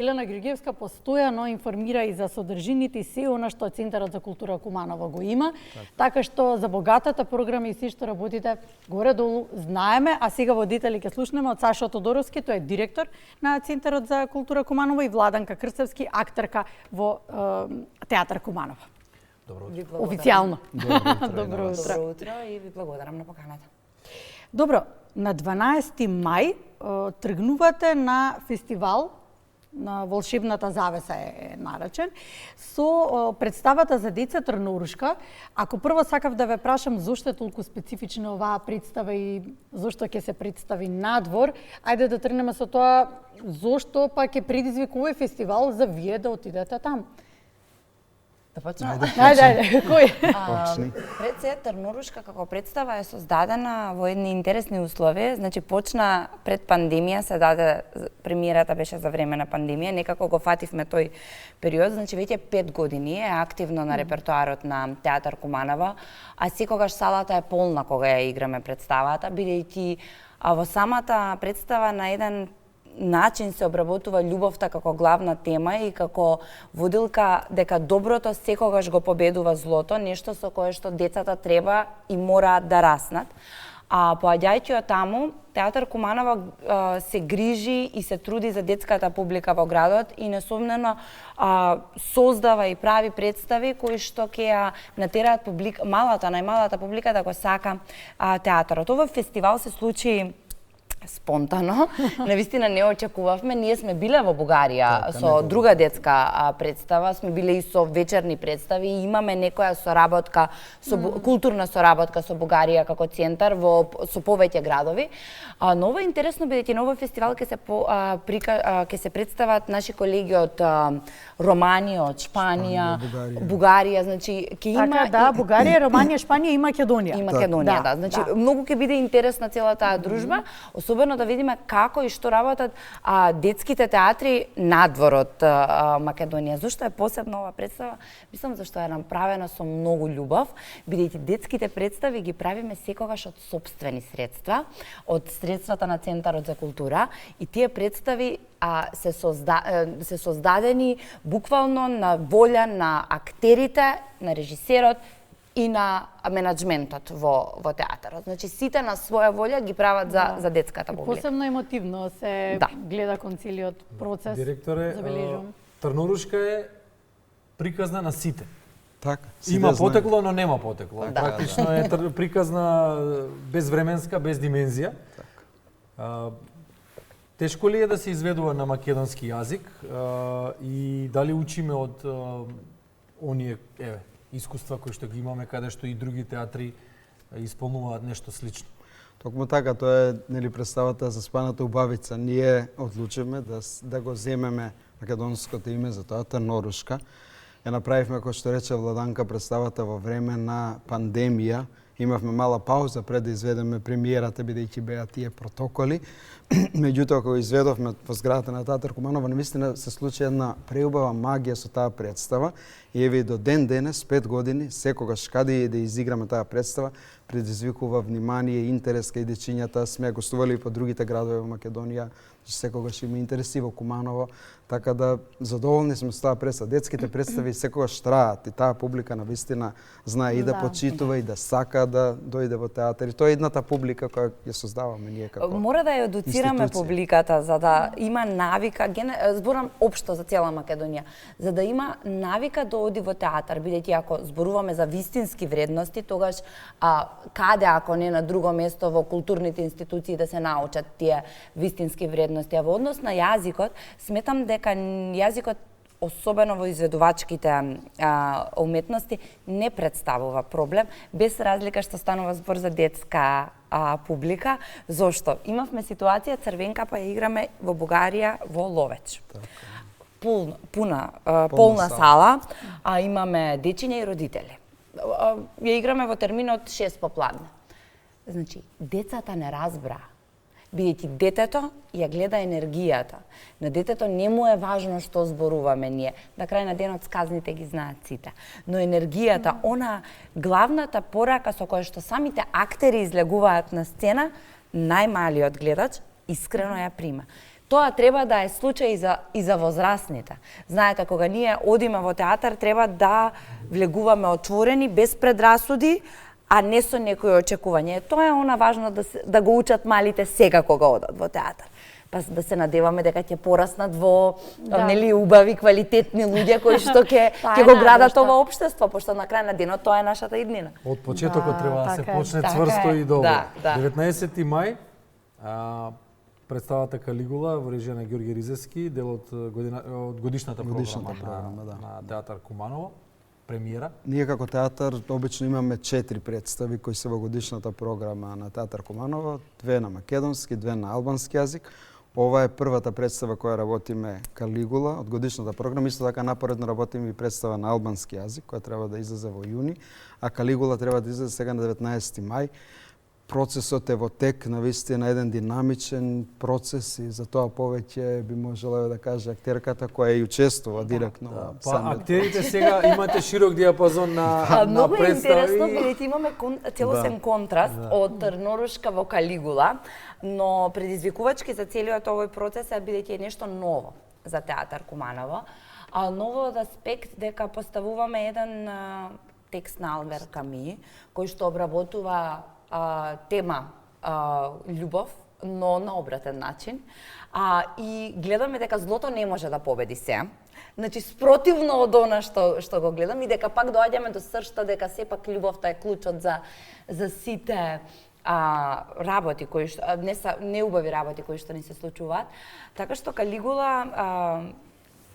Елена Георгиевска постојано информира и за содржините и се она што Центарот за култура Куманово го има, така што за богатата програма и се што работите горе-долу знаеме, а сега водители ќе слушнеме од Сашо Тодоровски, тој е директор на Центарот за култура Куманово, и Владанка Крцевски, актерка во Театар Куманово. Официјално. Добро утро и ви благодарам на поканата. Добро, на 12 мај тргнувате на фестивал на Волшебната завеса е наречен, со представата за деца Трнорушка. Ако прво сакав да ве прашам зошто е толку специфична оваа представа и зошто ќе се представи надвор, ајде да тргнеме со тоа зошто па ќе предизвика овој фестивал за вие да отидете таму. Да почнем? Ајде, кој? Пред се Трнорушка како представа е создадена во едни интересни услови. Значи почна пред пандемија, се даде премиерата беше за време на пандемија, некако го фативме тој период, значи веќе 5 години е активно на репертоарот на Театар Куманово, а секогаш салата е полна кога ја играме представата, бидејќи во самата представа на еден начин се обработува љубовта како главна тема и како водилка дека доброто секогаш го победува злото, нешто со кое што децата треба и мораат да раснат. А поаѓајќи од таму, Театар Куманово се грижи и се труди за детската публика во градот и несомнено создава и прави представи кои што ќе ја натераат најмалата публика да го сака театарот. Овој фестивал се случи спонтано, навистина не очекувавме. Ние сме биле во Бугарија со друга детска представа, сме биле и со вечерни представи и имаме некоја соработка, културна соработка со Бугарија како центар со повеќе градови. Но ова е интересно бидејќи на овој фестивал ќе се представат наши колеги од Романија, од Шпанија, Бугарија, значи ќе има Бугарија, Романија, Шпанија и Македонија. И Македонија, да. Значи многу ќе биде интересна цела таа дружба, особено да видиме како и што работат детските театри надвор од Македонија. Зошто е посебна ова представа? Мислам зашто е направена со многу љубов, бидејќи детските представи ги правиме секогаш од сопствени средства, од средствата на Центарот за култура, и тие представи се создадени буквално на волја на актерите, на режисерот и на менаџментот во театарот. Значи сите на своја волја ги прават за детската публика. Посебно емотивно се гледа кон целиот процес. Директоре, Трнорушка е приказна на сите. Така. Има потекло, но нема потекло. Практично е приказна безвременска, без димензија. Тешко ли е да се изведува на македонски јазик и дали учиме од оние искуства кои што ги имаме, каде што и други театри исполнуваат нешто слично? Токму така, тоа е представата за Спаната убавица. Ние одлучивме да го земеме македонското име за тоа, Трнорушка. Ја направивме, кој што рече Владанка, представата во време на пандемија. Имавме мала пауза пред да изведеме премиерата, бидејќи беа тие протоколи. Меѓутоа, кога изведовме во зградата на Театар Куманово, навистина се случи една преубава магија со таа представа. И еве до ден денес, 5 години, секогаш каде и да изиграме таа представа, предизвикува внимание и интерес кај дечињата. Сме гостували и по другите градови во Македонија, секогаш има интереси во Куманово, така да задоволни сме со таа представа. Детските представи секогаш траат и таа публика навистина знае и да почитува и да сака да дојде во театар. И тоа е едната публика која ја создаваме ние како мора да ја едуцираме публиката за да има навика, зборам општо за цела Македонија, за да има навика да оди во театар, бидејќи ако зборуваме за вистински вредности, тогаш каде ако не на друго место во културните институции да се научат тие вистински вредности. А во однос на јазикот, сметам дека јазикот особено во изведувачките уметности не представува проблем, без разлика што станува збор за детска публика. Зошто? Имавме ситуација Црвенка па ја играме во Бугарија во Ловеч. Полна сала, а имаме дечиња и родители. Ја играме во терминот 6 попладне. Значи, децата не разбраа, бидејќи детето ја гледа енергијата. На детето не му е важно што зборуваме ние. На крај на денот сказните ги знаат сите. Но енергијата, она главната порака со која што самите актери излегуваат на сцена, најмалиот гледач искрено ја прима. Тоа треба да е случај и за возрастните. Знаете, кога ние одиме во театар, треба да влегуваме отворени, без предрасуди, а не со некои очекување. Тоа е она важно да го учат малите сега кога одат во театар. Па да се надеваме дека ќе пораснат во нели убави, квалитетни луѓе кои што ќе го градат ова општество, пошто на крај на денот тоа е нашата иднина. Од почетокот треба да се почне цврсто и добро. 19 мај представата Калигула во режија на Ѓорѓе Ризевски, дел од годишната програма на Театар Куманово. Премиера? Ние како театар обично имаме 4 представи кои се во годишната програма на Театар Куманово, 2 на македонски, 2 на албански јазик. Ова е првата представа која работиме Калигула од годишната програма. Исто така напоредно работиме и представа на албански јазик која треба да излезе во јуни, а Калигула треба да излезе сега на 19 мај. Процесот е во тек, навистина еден динамичен процес и за тоа повеќе би можела да каже актерката која и учествува директно во самиот. Актерите сега имате широк диапазон на представи. Многу е интересно, бидејќи имаме целосен контраст од Трнорушка во Калигула, но предизвикувачки за целиот овој процес е бидејќи е нешто ново за Театар Куманово, а ново од аспект дека поставуваме еден текст на Албер Ками, кој што обработува тема љубов, но на обратен начин. И гледаме дека злото не може да победи се. Значи, спротивно од она што го гледам и дека пак доаѓаме до сршта дека сепак љубовта е клучот за сите работи кои што не убави работи кои што ни се случуваат. Така што Калигула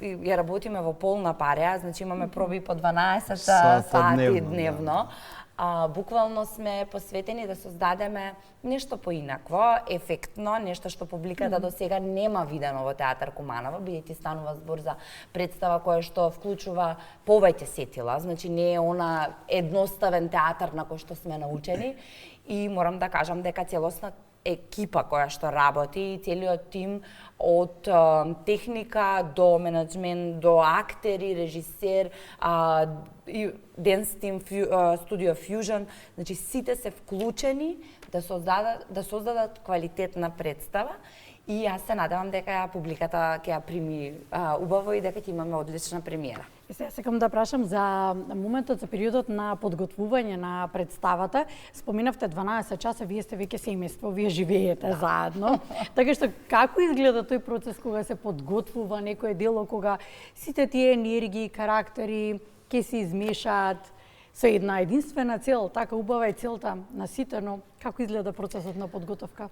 ја работиме во полна пареа, значи имаме проби по 12 сати дневно. Буквално сме посветени да создадеме нешто поинакво, ефектно, нешто што публиката до сега нема видено во Театар Куманово, бидејќи станува збор за представа која што вклучува повеќе сетила, значи не е она едноставен театар на кој што сме научени. И морам да кажам дека целосна екипа која што работи, целиот тим од техника до менеджмент, до актери, режисер, Dance Team, Studio Fusion, значи сите се вклучени да создадат квалитетна представа и јас се надевам дека публиката ќе ја прими убаво и дека ќе имаме одлична премиера. Сега сакам да прашам за моментот, за периодот на подготвување на представата. Споминавте 12 часа, вие сте веќе семејство, вие живеете заедно. Така што како изгледа тој процес кога се подготвува некое дело, кога сите тие енергии, карактери ќе се измешаат со една единствена цел, така убава е целта на сите, но како изгледа процесот на подготовка?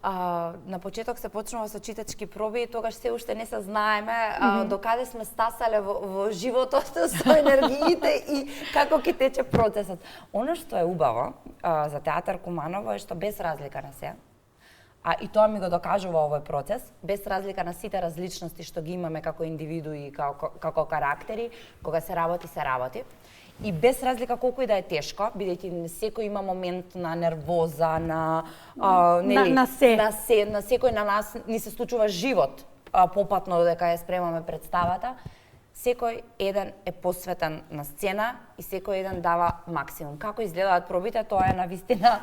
На почеток се почнува со читачки проби и тогаш се уште не се знаеме докаде сме стасале во животот со енергиите и како ќе тече процесот. Оно што е убаво за Театар Куманово е што без разлика на се, и тоа ми го докажува овој процес, без разлика на сите различности што ги имаме како индивидуи и како карактери, кога се работи. И без разлика колку и да е тешко, бидејќи секој има момент на нервоза, на секој на нас ни се случува живот попатно додека ја спремаме представата, секој еден е посветен на сцена и секој еден дава максимум. Како изгледаат пробите, тоа е навистина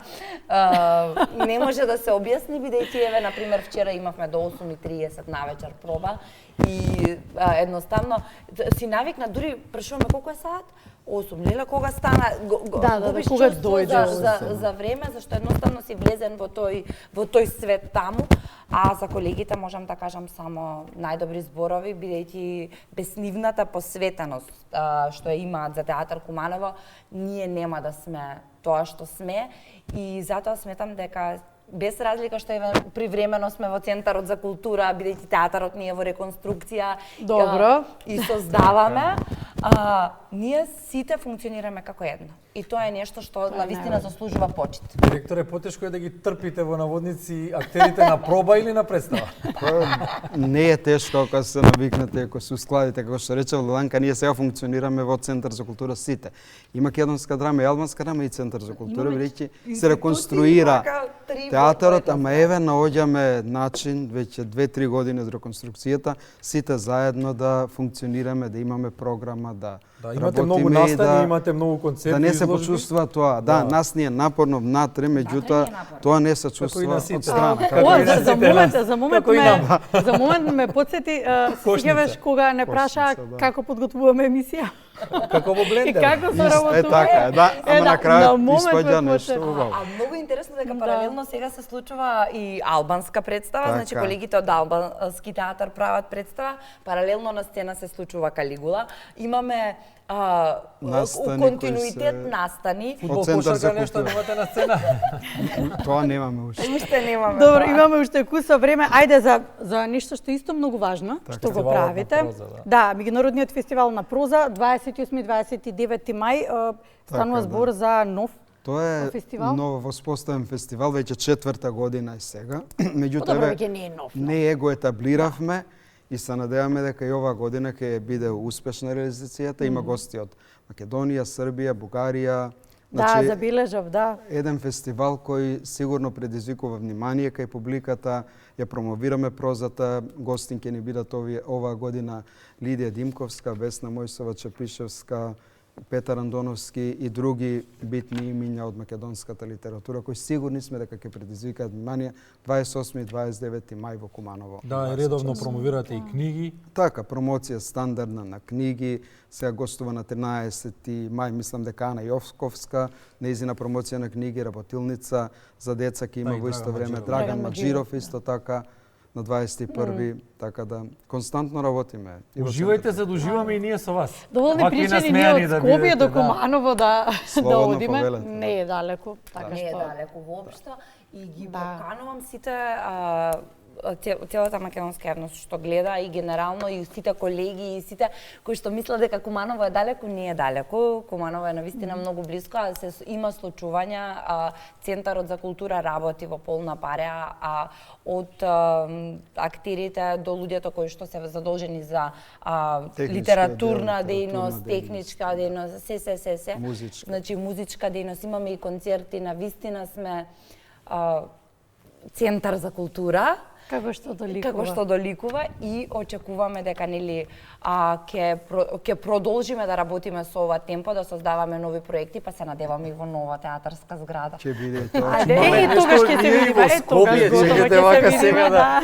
не може да се објасни, бидејќи еве например вчера имавме до 8:30 навечер проба и едноставно си навикна, дури прашуваме колку е саат? 8, леле кога стана, кога дојде за време, зашто едноставно си влезен во тој свет таму, а за колегите можам да кажам само најдобри зборови, бидејќи без нивната посветеност што ја имаат за Театар Куманово, ние нема да сме тоа што сме и затоа сметам дека без разлика што еве привремено сме во Центарот за култура, бидејќи театарот ни е во реконструкција и создаваме, ние сите функционираме како едно. И тоа е нешто што навистина заслужува почит. Директоре, потешко е да ги трпите во наводници актерите на проба или на представа? Не е тешко ако се навикнете, ако се ускладите, како што рече Владанка, ние сега функционираме во Центар за култура сите. И македонска драма, и албанска драма, и Центар за култура, бидејќи се реконструира театарот, ама еве наоѓаме начин веќе 2-3 години од реконструкцијата, сите заедно да функционираме, да имаме програма, да Да, имате многу настани, имате многу концерти, да не се изложби. почувствува тоа. Да, нас ни е напорно внатре, меѓутоа тоа не се чувствува од страна. О, за момент ме потсети, сеќаваш кога не праша како подготвуваме емисија. Како во И блендер. како се работува. Е така, да, ама на крајот испаѓа нешто потсети. убаво. А многу интересно дека паралелно сега се случува и албанска представа, Така. значи колегите од албански театар прават представа, паралелно на сцена се случува Калигула. Имаме Настани континуитет кои се- настани. Фудбал, Центар за кошарка, нешто култура. немате на сцена. Тоа немаме уште. Уште немаме. Добро, тоа. имаме уште куса време. Ајде за нешто што исто многу важно, што го Фестивалот на правите. проза, Да, меѓународниот фестивал на проза 28-29 мај станува да. збор за нов. Тоа е фестивал? ново воспоставен фестивал, веќе четврта година е сега. Меѓутоа Добро, еве, веќе не е нов. не е го етаблиравме и се надеваме дека и ова година ќе биде успешна реализацијата. Има гости од Македонија, Србија, Бугарија. Да, забележав, да. Еден фестивал кој сигурно предизвикува внимание кај публиката, ја промовираме прозата, гостин ќе ни бидат оваа година Лидија Димковска, Весна Мојсова Чепишевска, Петар Андоновски и други битни имиња од македонската литература, кои сигурни сме дека ќе предизвикаат внимание 28 и 29 мај во Куманово. Да, и редовно промовирате и книги. Така, промоција стандардна на книги. Сега гостува на 13 мај, мислам дека Ана Јовковска, нејзина промоција на книги, работилница за деца ќе има Да, и во исто Драган време Маџиров. Драган Драган Маџиров Маџиров, исто така на 21 така да константно работиме. И во Уживајте, центарот. за да уживаме и ние со вас. Доволни Вака и причини ние насмејани од да Скопје бидете, до да. Куманово да Слободно одиме. повелете. Не е далеко, така Не е што. далеко воопшто и ги Да. поканувам сите целата македонска јавност што гледа и генерално и сите колеги и сите кои што мислат дека Куманово е далеко, не е далеко. Куманово е навистина многу близко, а има случувања. Центарот за култура работи во полна пареа, од актерите до луѓето кои што се задолжени за Техничка литературна дејност, дејност, техничка дејност, се. Музичка. Значи музичка дејност, имаме и концерти, навистина сме центар за култура, Како што доликува. како што доликува и очекуваме дека нели ќе продолжиме да работиме со ова темпо, да создаваме нови проекти, па се надеваме и во нова театарска зграда. Ќе биде и тоа. Ајде, тогаш ќе се видиме, Скопје, тогаш готово чекате ќе вака се сега видиме, да- да.